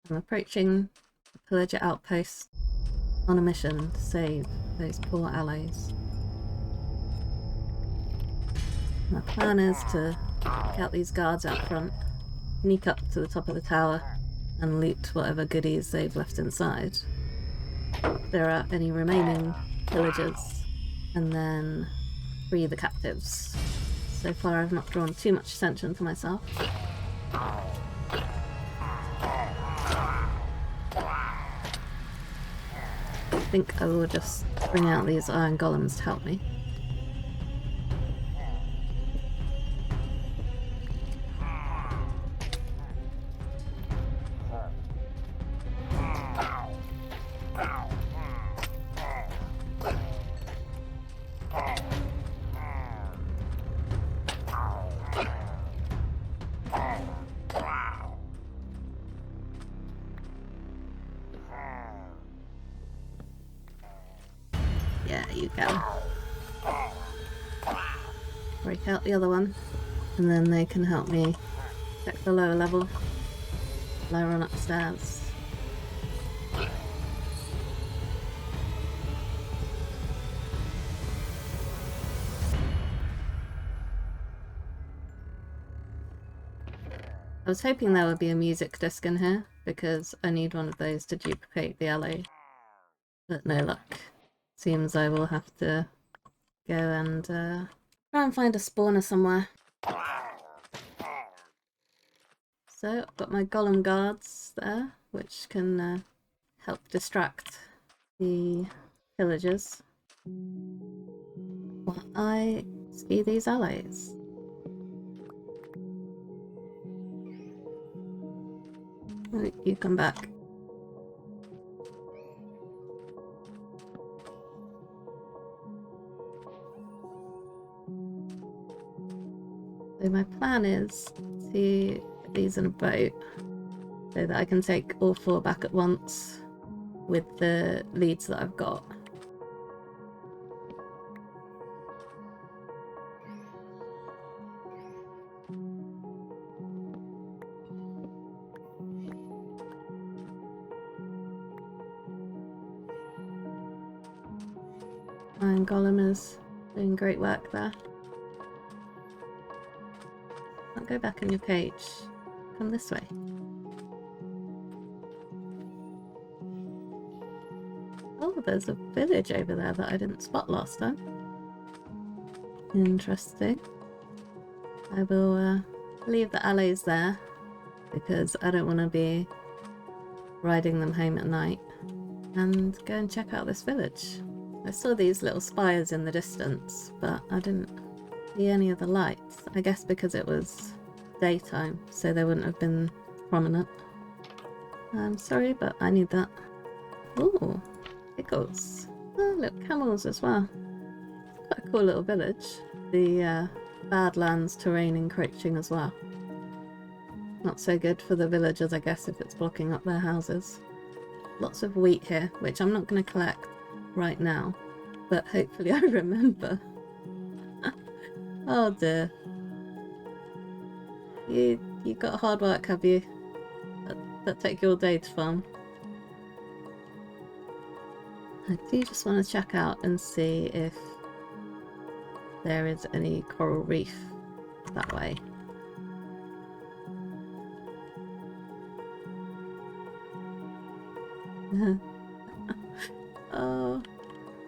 I'm approaching the pillager outpost on a mission to save those poor allies. My plan is to take out these guards out front, sneak up to the top of the tower, and loot whatever goodies they've left inside. If there are any remaining pillagers, and then free the captives. So far I've not drawn too much attention to myself. I think I will just bring out these iron golems to help me. Yeah, you go. Break out the other one, and then they can help me check the lower level while I run upstairs. I was hoping there would be a music disc in here, because I need one of those to duplicate the Allay. But no luck. Seems I will have to go and try and find a spawner somewhere. So I've got my golem guards there, which can help distract the pillagers while I see these allies. Right, you come back. So my plan is to put these in a boat so that I can take all 4 back at once with the leads that I've got. Iron Golem is doing great work there. I'll go back in your cage. Come this way. Oh, there's a village over there that I didn't spot last time. Interesting. I will leave the Allays there because I don't want to be riding them home at night, and go and check out this village. I saw these little spires in the distance, but I didn't see any of the lights. I guess because it was daytime, so they wouldn't have been prominent. I'm sorry, but I need that. Ooh, pickles. Oh, look, camels as well. It's quite a cool little village. The Badlands terrain encroaching as well. Not so good for the villagers, I guess, if it's blocking up their houses. Lots of wheat here, which I'm not going to collect right now, but hopefully I remember. Oh dear. You got hard work, have you? That take you all day to farm. I do just want to check out and see if there is any coral reef that way. Oh,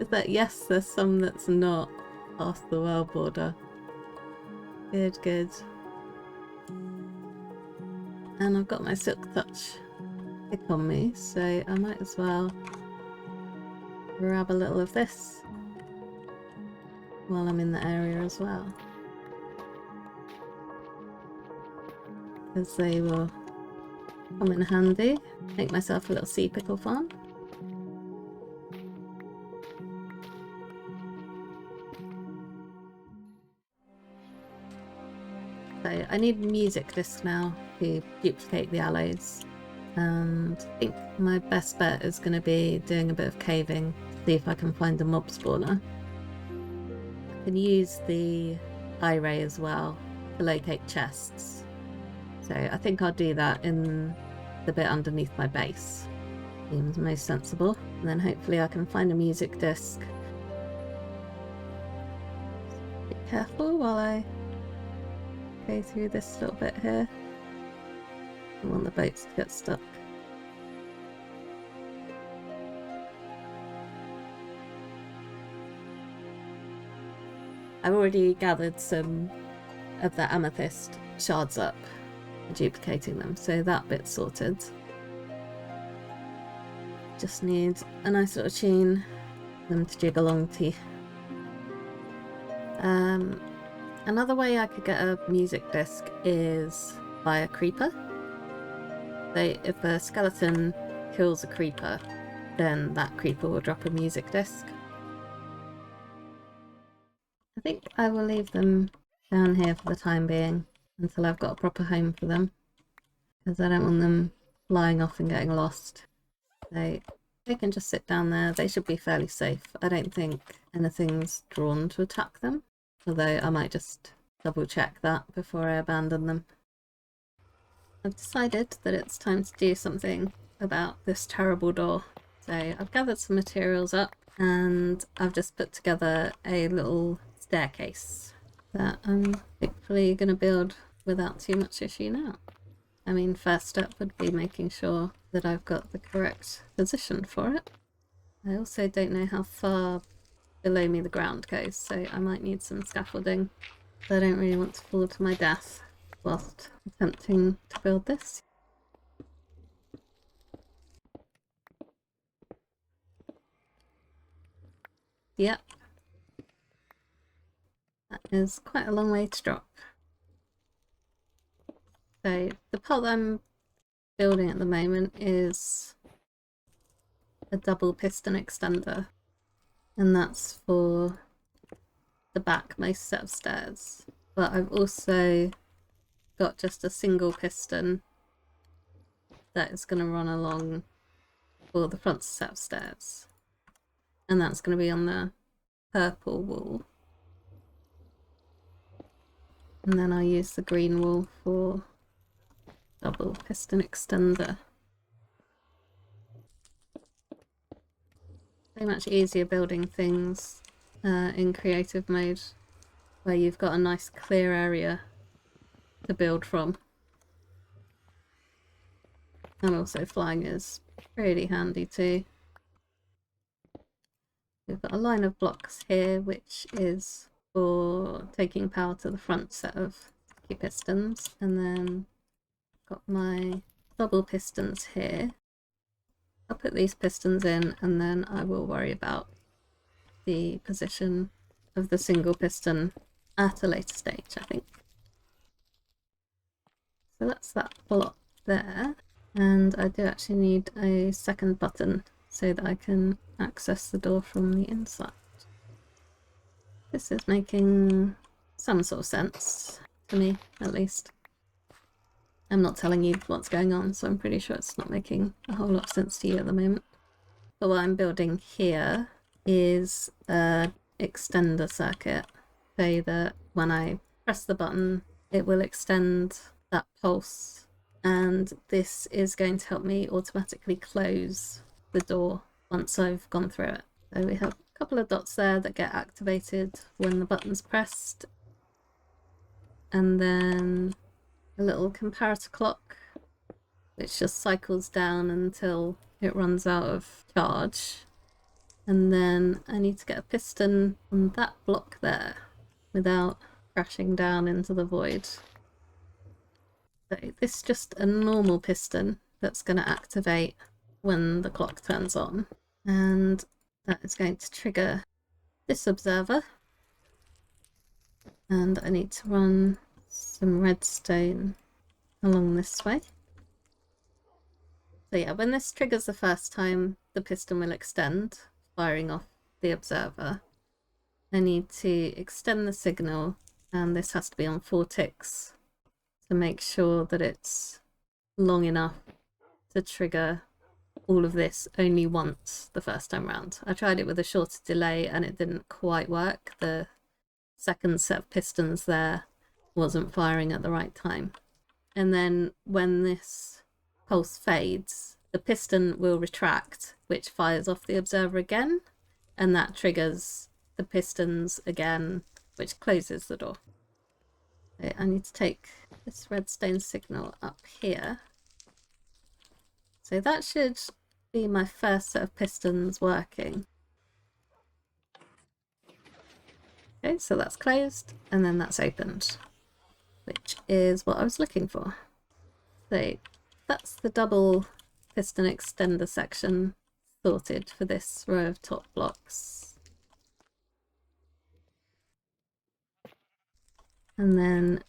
is that yes? There's some that's not past the world border. Good, good. And I've got my Silk Touch pick on me, so I might as well grab a little of this while I'm in the area as well, because they will come in handy. Make myself a little sea pickle farm. So I need music disc now to duplicate the Allays, and I think my best bet is going to be doing a bit of caving to see if I can find a mob spawner. I can use the eye ray as well to locate chests, so I think I'll do that in the bit underneath my base. Seems most sensible. And then hopefully I can find a music disc. Be careful while I go through this little bit here. I don't want the boats to get stuck. I've already gathered some of the amethyst shards up, duplicating them, so that bit's sorted. Just need a nice little tune for them to jig along to. Another way I could get a music disc is by a creeper. So if a skeleton kills a creeper, then that creeper will drop a music disc. I think I will leave them down here for the time being until I've got a proper home for them, because I don't want them flying off and getting lost. They can just sit down there. They should be fairly safe. I don't think anything's drawn to attack them, although I might just double check that before I abandon them. I've decided that it's time to do something about this terrible door. So I've gathered some materials up and I've just put together a little staircase that I'm hopefully going to build without too much issue now. I mean, first step would be making sure that I've got the correct position for it. I also don't know how far below me the ground goes, so I might need some scaffolding. I don't really want to fall to my death whilst attempting to build this. Yep. That is quite a long way to drop. So the part that I'm building at the moment is a double piston extender, and that's for the backmost set of stairs. But I've also got just a single piston that is going to run along for the front set of stairs, and that's going to be on the purple wall. And then I'll use the green wall for double piston extender. So much easier building things in creative mode, where you've got a nice clear area to build from. And also flying is pretty handy too. We've got a line of blocks here, which is for taking power to the front set of key pistons, and then got my double pistons here. I'll put these pistons in and then I will worry about the position of the single piston at a later stage, I think. So that's that block there, and I do actually need a second button so that I can access the door from the inside. This is making some sort of sense to me, at least. I'm not telling you what's going on, so I'm pretty sure it's not making a whole lot of sense to you at the moment. But what I'm building here is an extender circuit, so that when I press the button, it will extend that pulse, and this is going to help me automatically close the door once I've gone through it. So we have a couple of dots there that get activated when the button's pressed, and then a little comparator clock which just cycles down until it runs out of charge. And then I need to get a piston on that block there without crashing down into the void. So this is just a normal piston that's going to activate when the clock turns on, and that is going to trigger this observer, and I need to run some redstone along this way. So yeah, when this triggers the first time, the piston will extend, firing off the observer. I need to extend the signal, and this has to be on 4 ticks to make sure that it's long enough to trigger all of this only once the first time round. I tried it with a shorter delay and it didn't quite work. The second set of pistons there wasn't firing at the right time. And then when this pulse fades, the piston will retract, which fires off the observer again, and that triggers the pistons again, which closes the door. Okay, I need to take this redstone signal up here. So that should be my first set of pistons working. Okay, so that's closed, and then that's opened, which is what I was looking for. So that's the double piston extender section sorted for this row of top blocks. And then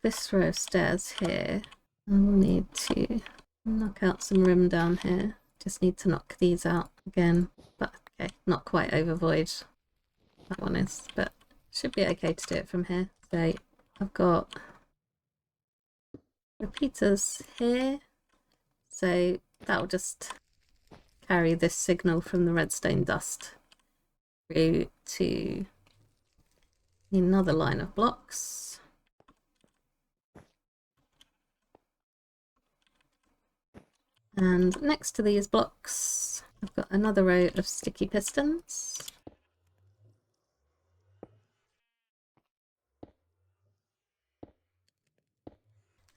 this row of stairs here, I'll need to knock out some room down here. Just need to knock these out again, but okay, not quite over void. That one is, but should be okay to do it from here. So I've got repeaters here, so that'll just carry this signal from the redstone dust through to another line of blocks. And next to these blocks, I've got another row of sticky pistons.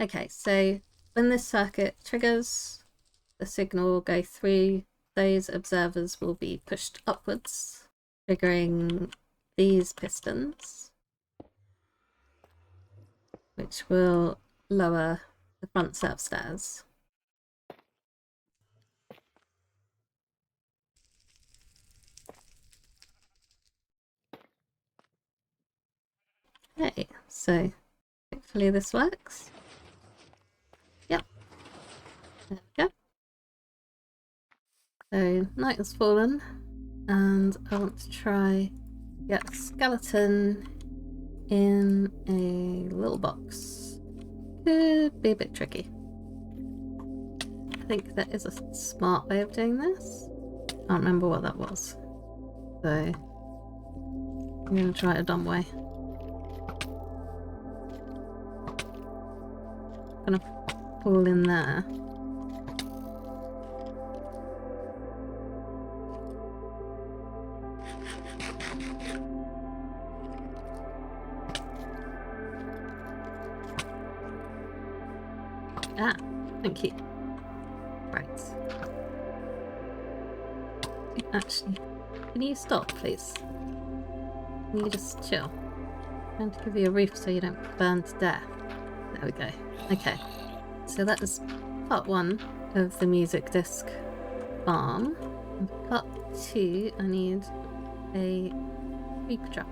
Okay, so when this circuit triggers, the signal will go through, those observers will be pushed upwards, triggering these pistons, which will lower the front set of stairs. Okay, so hopefully this works. Yep, there we go. So night has fallen, and I want to try get a skeleton in a little box. Could be a bit tricky. I think there is a smart way of doing this. Can't remember what that was, so I'm going to try a dumb way. I'm going to fall in there. Ah, thank you. Right. Actually, can you stop, please? Can you just chill? I'm going to give you a roof so you don't burn to death. There we go. Okay. So that is part 1 of the music disc farm. And for part 2, I need a creeper trap.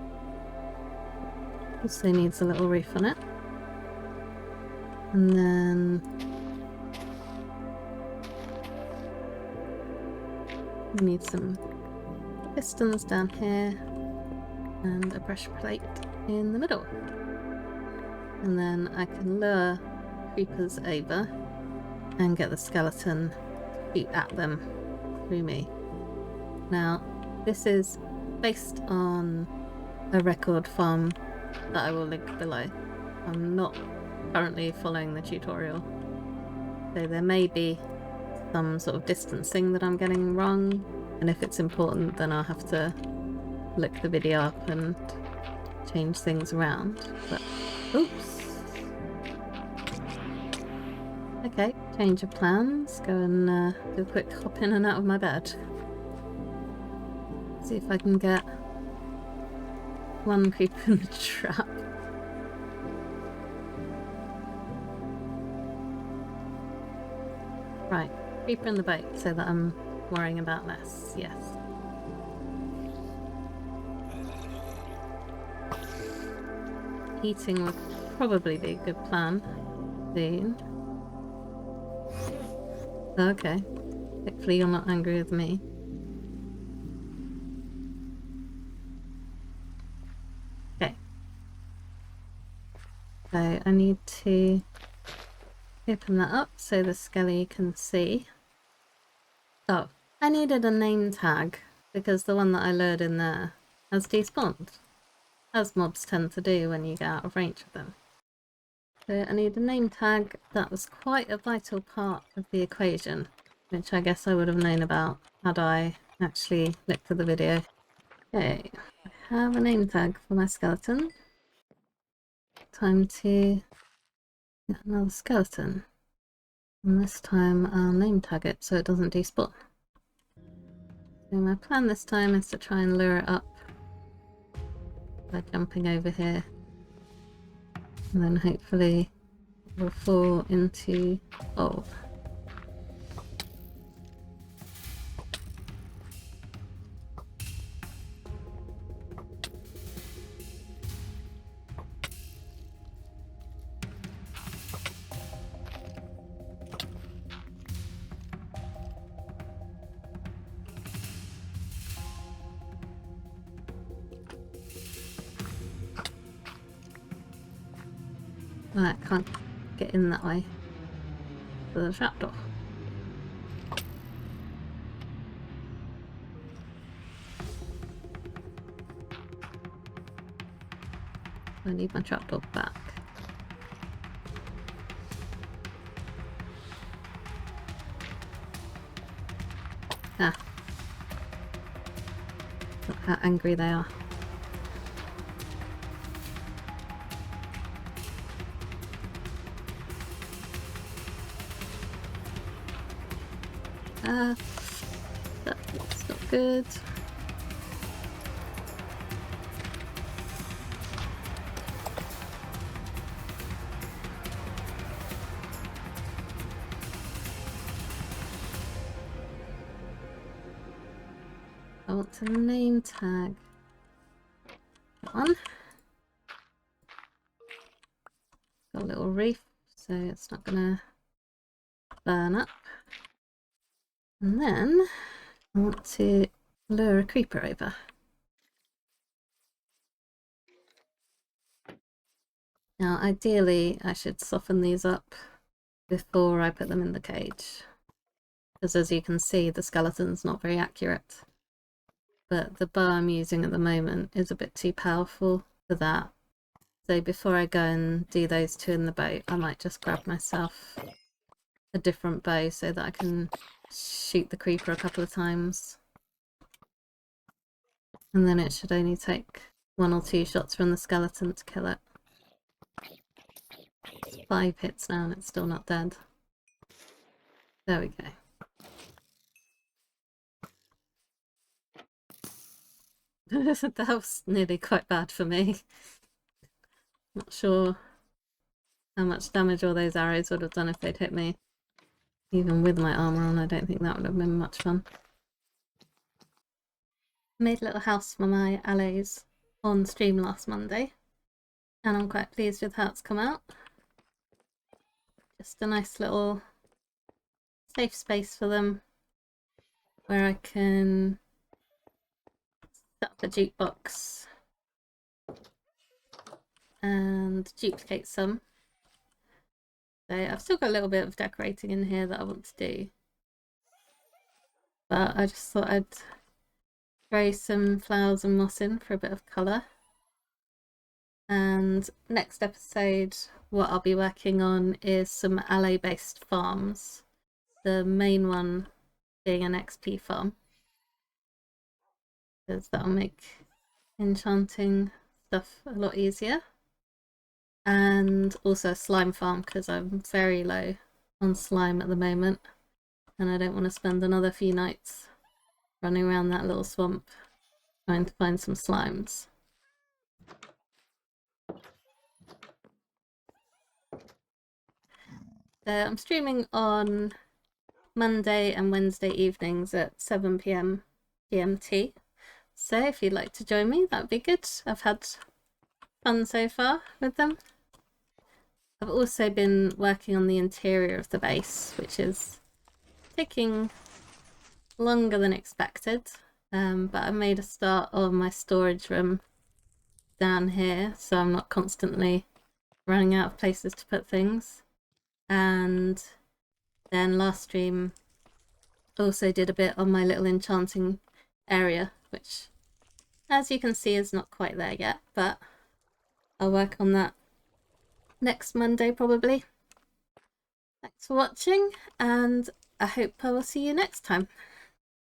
Also needs a little roof on it. And then we need some pistons down here and a pressure plate in the middle. And then I can lure creepers over and get the skeleton to shoot at them through me. Now, this is based on a record farm that I will link below. I'm not currently following the tutorial, so there may be some sort of distancing that I'm getting wrong, and if it's important then I'll have to look the video up and change things around. But oops. Okay, change of plans. Go and do a quick hop in and out of my bed. See if I can get one creeper in the trap. Right, creeper in the boat so that I'm worrying about less, yes. Eating would probably be a good plan soon. Okay, hopefully you're not angry with me. Okay. So I need to open that up so the skelly can see. Oh, I needed a name tag because the one that I lured in there has despawned, as mobs tend to do when you get out of range of them. So I need a name tag. That was quite a vital part of the equation, which I guess I would have known about had I actually looked at the video. Okay, I have a name tag for my skeleton. Time to get another skeleton. And this time I'll name tag it so it doesn't despawn. So my plan this time is to try and lure it up by jumping over here. And then hopefully it will fall into gold. I can't get in that way for the trapdoor. I need my trapdoor back. Ah. Look how angry they are. That's not good. I want to name tag one. Got a little reef, so it's not gonna burn up. And then I want to lure a creeper over. Now ideally I should soften these up before I put them in the cage, because as you can see the skeleton's not very accurate, but the bow I'm using at the moment is a bit too powerful for that. So before I go and do those two in the boat, I might just grab myself a different bow so that I can shoot the creeper a couple of times. And then it should only take 1 or 2 shots from the skeleton to kill it. It's 5 hits now and it's still not dead. There we go. That was nearly quite bad for me. Not sure how much damage all those arrows would have done if they'd hit me. Even with my armour on, I don't think that would have been much fun. I made a little house for my Allays on stream last Monday, and I'm quite pleased with how it's come out. Just a nice little safe space for them where I can set up a jukebox and duplicate some. So I've still got a little bit of decorating in here that I want to do, but I just thought I'd throw some flowers and moss in for a bit of colour. And next episode what I'll be working on is some Allay based farms, the main one being an XP farm, because that'll make enchanting stuff a lot easier. And also a slime farm, because I'm very low on slime at the moment and I don't want to spend another few nights running around that little swamp trying to find some slimes. So I'm streaming on Monday and Wednesday evenings at 7 PM GMT, so if you'd like to join me that'd be good. I've had fun so far with them. I've also been working on the interior of the base, which is taking longer than expected, but I made a start on my storage room down here so I'm not constantly running out of places to put things. And then last stream also did a bit on my little enchanting area, which as you can see is not quite there yet, but I'll work on that next Monday probably. Thanks for watching, and I hope I will see you next time.